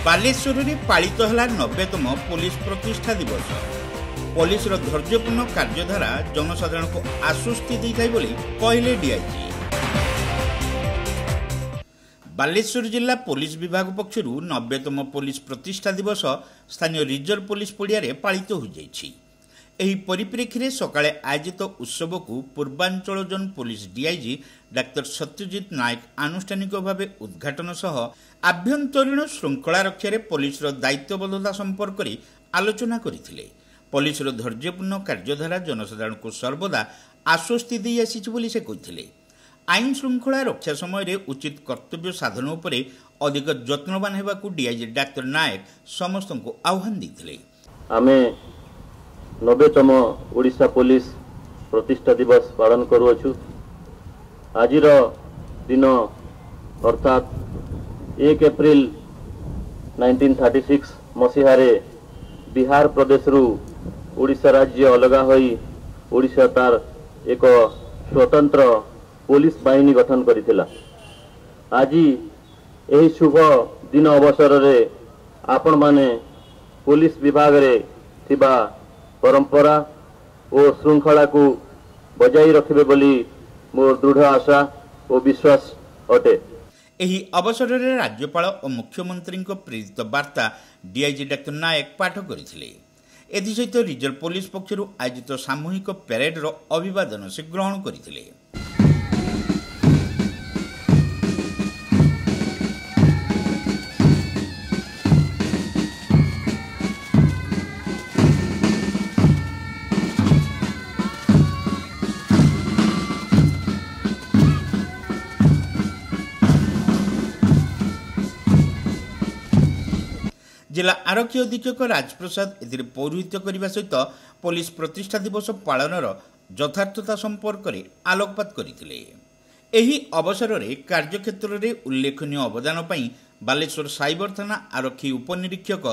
बालेश्वर में पालित है 90तम पुलिस प्रतिष्ठा दिवस। पुलिस धैर्यपूर्ण कार्यधारा जनसाधारण को आश्वस्ति देता कहले डीआईजी। बालेश्वर जिला पुलिस विभाग पक्षर 90तम पुलिस प्रतिष्ठा दिवस स्थानीय रिजर्व पुलिस पड़िया पालित हो जाइछि। एही परिप्रेक्षी में सकाळे आयोजित उत्सव को Purvanchal zone police DIG doctor Satyajit Nayak आनुष्ठानिक भाव उद्घाटन सह आभ्यंतरीण श्रृंखला रक्षा पुलिस दायित्वबद्धता संपर्क में आलोचना करथिले। पुलिस धैर्यपूर्ण कार्यधारा जनसाधारण को सर्वदा आश्वस्ति दे आसीछि बोली से कहिथिले। आईन श्रृंखला रक्षा समय उचित कर्तव्य साधन उपरे अधिक यत्नवान हेबाकू डीआईजी डाक्टर नायक समस्त को आह्वान देथिले। आमे 90तम ओडिशा पुलिस प्रतिष्ठा दिवस पालन करुअछु। आजिर दिन अर्थात 1 एप्रिल 1936 मसीहारे बिहार प्रदेश रु ओडिशा राज्य अलगा होई ओडिशा तार एक स्वतंत्र पुलिस बाहिनी गठन करिथिला। आजी एही शुभ दिन अवसर रे आपण माने पुलिस विभाग रे थिबा परंपरा और श्रृंखला को बजाई रखिबे बोली मोर दृढ़ आशा और विश्वास अटे। एही अवसर रे राज्यपाल और मुख्यमंत्री प्रेरित वार्ता डीआईजी डाक्टर नायक पाठ करथिले। एथिसहित रिजर्व पुलिस पक्षर आयोजित सामूहिक परेड रो अभिवादन से ग्रहण करथिले। जिला आरक्षी अधीक्षक राजप्रसाद एथिरे पौरोहित्य करने सहित पुलिस प्रतिष्ठा दिवस पालनर यथार्थता संपर्क में आलोकपात करथिले। एही अवसर में कार्यक्षेत्र में उल्लेखनीय अवदान पई बालेश्वर साइबर थाना आरक्षी उपनिरीक्षक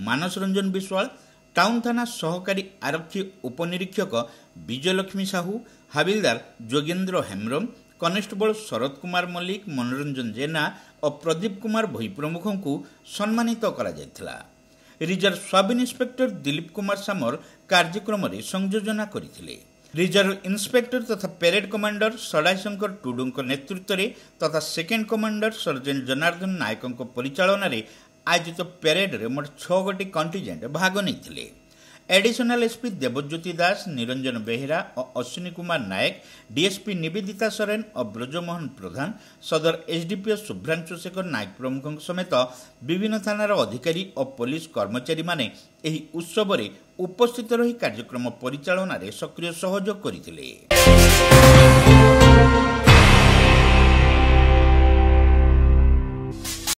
मानस रंजन विश्वाल, टाउन थाना सहकारी आरक्षी उपनिरीक्षक विजयलक्ष्मी साहू, हाविलदार जोगेन्द्र हेम्ब्रम, कनेस्टेबल शरद कुमार मल्लिक, मनोरंजन जेना और प्रदीप कुमार भोई प्रमुखों को सम्मानित करा जायथिला। Reserve sub inspector Dilip Kumar Samar कार्यक्रम में संयोजना करथिले। रिजर्व इन्स्पेक्टर तथा पेरेड कमांडर सड़ाई शंकर टुडू नेतृत्व में तथा second commander sergeant Janardan Nayak परिचालन में आयोजित पेरेड में मोट 6 गोटी कंटिजेंट भाग नहीं। एडिशनल एसपी देवज्योति दास, निरंजन बेहेरा और अश्विनी कुमार नायक, डीएसपी निवेदिता सोरेन और ब्रजमोहन प्रधान, सदर एसडीपीओ शुभ्रांशु शेखर नायक प्रमुखों समेत विभिन्न थानार अधिकारी और पुलिस कर्मचारी माने एही उत्सव में उपस्थित रही कार्यक्रम परिचालन में सक्रिय सहयोग करथिले।